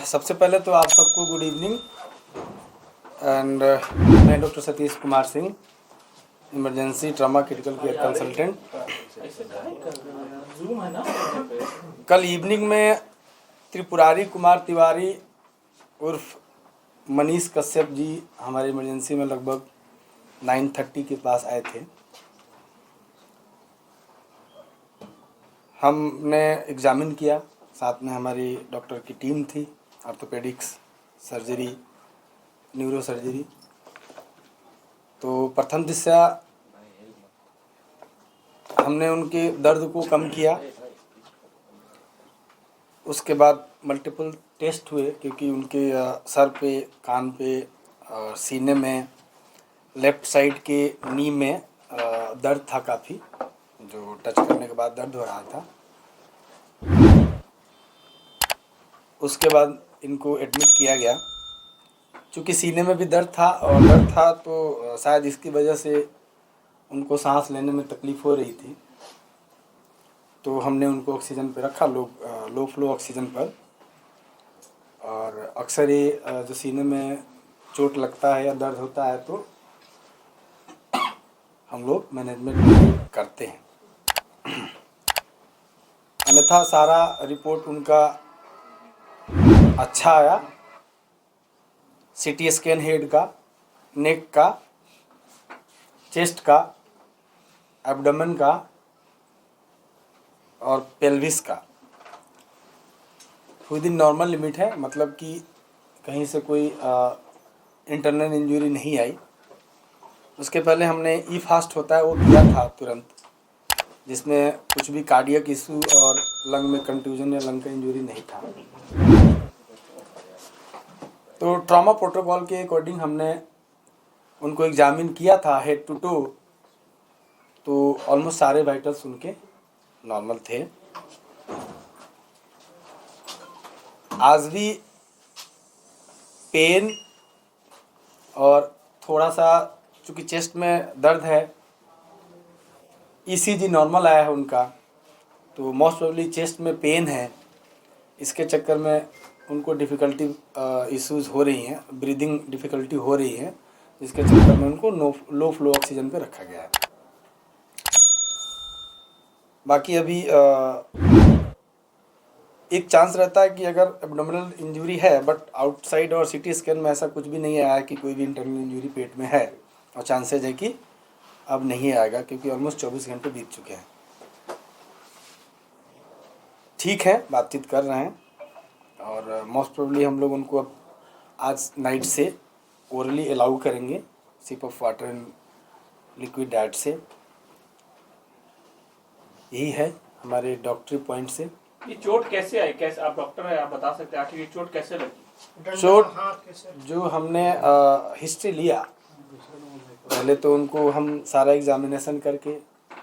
सबसे पहले तो आप सबको गुड इवनिंग एंड मैं doctor Satish Kumar Singh, emergency trauma critical care consultant. कल इवनिंग में त्रिपुरारी कुमार तिवारी उर्फ मनीष कश्यप जी हमारी इमरजेंसी में लगभग 9:30 के पास आए थे। हमने एग्ज़ामिन किया, साथ में हमारी डॉक्टर की टीम थी, ऑर्थोपेडिक्स, सर्जरी, न्यूरो सर्जरी। तो प्रथम दृष्टया हमने उनके दर्द को कम किया। उसके बाद मल्टीपल टेस्ट हुए, क्योंकि उनके सर पे, कान पे, सीने में, लेफ़्ट साइड के नी में दर्द था काफ़ी, जो टच करने के बाद दर्द हो रहा था। उसके बाद इनको एडमिट किया गया। चूँकि सीने में भी दर्द था तो शायद इसकी वजह से उनको सांस लेने में तकलीफ़ हो रही थी। तो हमने उनको ऑक्सीजन पे रखा, लो फ्लो ऑक्सीजन पर। और अक्सर ये जो सीने में चोट लगता है या दर्द होता है तो हम लोग मैनेजमेंट करते हैं। अन्यथा सारा रिपोर्ट उनका अच्छा आया। सीटी स्कैन हेड का, नेक का, चेस्ट का, एब्डोमेन का और पेल्विस का विद इन नॉर्मल लिमिट है, मतलब कि कहीं से कोई इंटरनल इंजरी नहीं आई। उसके पहले हमने ई फास्ट होता है वो किया था तुरंत, जिसमें कुछ भी कार्डियक इशू और लंग में कंट्यूजन या लंग का इंजरी नहीं था। तो ट्रॉमा प्रोटोकॉल के अकॉर्डिंग हमने उनको एग्जामिन किया था हेड टू टो, तो ऑलमोस्ट सारे वाइटल्स उनके नॉर्मल थे। आज भी पेन और थोड़ा सा, चूँकि चेस्ट में दर्द है, ईसीजी नॉर्मल आया है उनका, तो मोस्ट प्रोबेबली चेस्ट में पेन है। इसके चक्कर में उनको डिफ़िकल्टी इश्यूज़ हो रही हैं, ब्रीदिंग डिफ़िकल्टी हो रही है, जिसके चक्कर में उनको लो फ्लो ऑक्सीजन पे रखा गया है। बाकी अभी एक चांस रहता है कि अगर एब्डोमिनल इंजरी है, बट आउटसाइड और सीटी स्कैन में ऐसा कुछ भी नहीं आया कि कोई भी इंटरनल इंजरी पेट में है, और चांसेज है कि अब नहीं आएगा, क्योंकि ऑलमोस्ट 24 घंटे बीत चुके हैं। ठीक है, बातचीत कर रहे हैं और मोस्ट प्रोबेबली हम लोग उनको अब आज नाइट से ओरली अलाउ करेंगे, sip of water and liquid diet से। यही है हमारे डॉक्टरी पॉइंट से। ये चोट कैसे आई? कैसे, आप डॉक्टर हैं, आप बता सकते हैं आखिर ये चोट कैसे लगी? चोट जो हमने हिस्ट्री लिया, पहले तो उनको हम सारा एग्जामिनेशन करके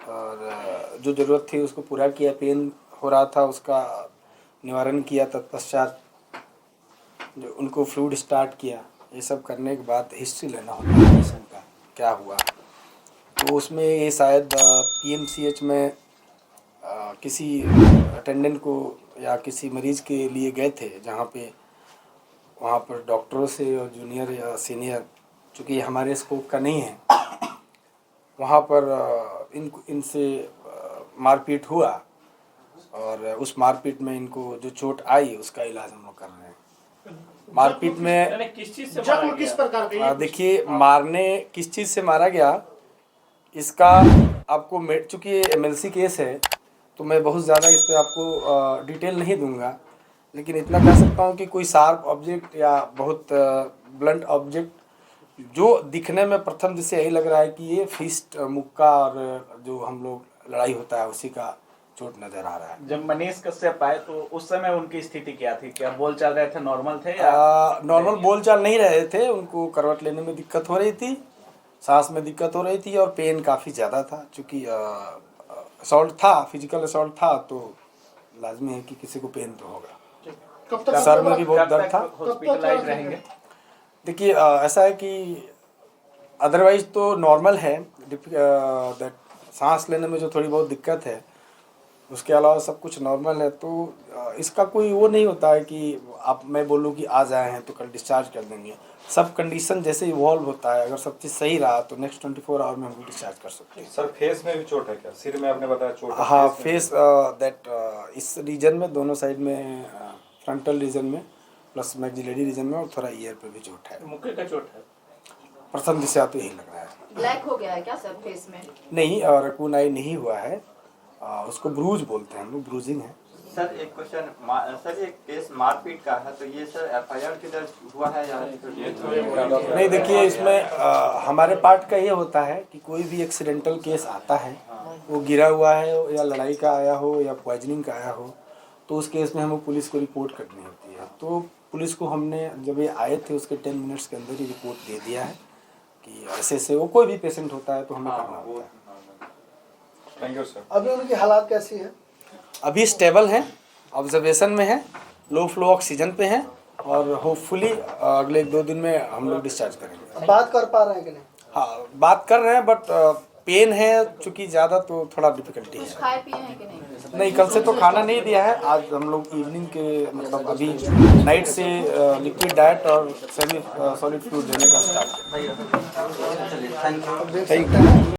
और जो ज़रूरत थी उसको पूरा किया, पेन हो रहा था उसका निवारण किया, तत्पश्चात जो उनको फ्लूइड स्टार्ट किया। ये सब करने के बाद हिस्ट्री लेना होता है पेशेंट का, क्या हुआ। तो उसमें ये शायद पीएमसीएच में किसी अटेंडेंट को या किसी मरीज़ के लिए गए थे, जहाँ पे वहाँ पर डॉक्टरों से और जूनियर या सीनियर, चूँकि हमारे स्कोप का नहीं है, वहाँ पर इनसे मारपीट हुआ और उस मारपीट में इनको जो चोट आई उसका इलाज हम लोग कर रहे हैं। मारपीट में किस चीज से मारा गया? किस प्रकार का? देखिए, मारने किस चीज़ से मारा गया इसका आपको, चूँकि ये एमएलसी केस है तो मैं बहुत ज़्यादा इस पर आपको डिटेल नहीं दूंगा, लेकिन इतना कह सकता हूँ कि कोई शार्प ऑब्जेक्ट या बहुत ब्लंट ऑब्जेक्ट जो दिखने में प्रथम दृष्टया यही लग रहा है कि ये फिस्ट, मुक्का और जो हम लोग लड़ाई होता है उसी का चोट नज़र आ रहा है। जब मनीष कश्यप आए तो उस समय उनकी स्थिति क्या थी? क्या बोल चाल रहे थे, नॉर्मल थे या? नॉर्मल बोल चाल नहीं रहे थे, उनको करवट लेने में दिक्कत हो रही थी, सांस में दिक्कत हो रही थी और पेन काफ़ी ज़्यादा था। चूँकि असॉल्ट था, फिजिकल असॉल्ट था, तो लाजमी है कि किसी को पेन तो होगा। कब तक सर में भी बहुत दर्द था। हॉस्पिटलाइज रहेंगे? देखिए, ऐसा है कि अदरवाइज तो नॉर्मल है, सांस लेने में जो थोड़ी बहुत दिक्कत है उसके अलावा सब कुछ नॉर्मल है। तो इसका कोई वो नहीं होता है कि आप मैं बोलूँ कि आज आए हैं तो कल डिस्चार्ज कर देंगे। सब कंडीशन जैसे इवॉल्व होता है, अगर सब चीज़ सही रहा तो नेक्स्ट 24 आवर में हमको डिस्चार्ज कर सकते हैं। सर फेस में भी चोट है क्या? सिर में आपने बताया चोट है, हाँ, फेस में फेस दैट इस रीजन में, दोनों साइड में, फ्रंटल रीजन में प्लस मैक्सिलरी रीजन में, और थोड़ा ईयर पे भी चोट है। मुक्के का चोट है। प्रथम दृष्टया तो यही लग रहा है। ब्लैक हो गया है क्या सर फेस में? नहीं, रकून आई नहीं हुआ है, उसको ब्रूज बोलते हैं हम लोग, ब्रूजिंग है। सर एक क्वेश्चन, सर ये केस मारपीट का है तो ये सर एफआईआर की दर्ज हुआ है या नहीं, देखिए इसमें हमारे पार्ट का ये होता है कि कोई भी एक्सीडेंटल केस आता है, वो गिरा हुआ है या लड़ाई का आया हो या पॉइजनिंग का आया हो, तो उस केस में हमें पुलिस को रिपोर्ट करनी होती है। तो पुलिस को हमने जब ये आए थे उसके 10 मिनट्स के अंदर ही रिपोर्ट दे दिया है कि ऐसे ऐसे वो कोई भी पेशेंट होता है तो हमें करना होता है। Thank you sir. अभी उनकी हालात कैसी है? अभी स्टेबल हैं, ऑब्जर्वेशन में है, लो फ्लो ऑक्सीजन पे हैं, और होपफुली अगले 1-2 दिन में हम लोग डिस्चार्ज करेंगे। अब बात कर पा रहे हैं कि नहीं? हाँ, बात कर रहे हैं, बट पेन है चूँकि ज़्यादा, तो थोड़ा डिफिकल्टी कुछ है। खाए पिए हैं कि नहीं? नहीं, कल से तो खाना नहीं दिया है। आज हम लोग इवनिंग के मतलब अभी नाइट से लिक्विड डाइट और सेमी सॉलिड फ्लूइड देने का स्टार्ट अब देख सकते हैं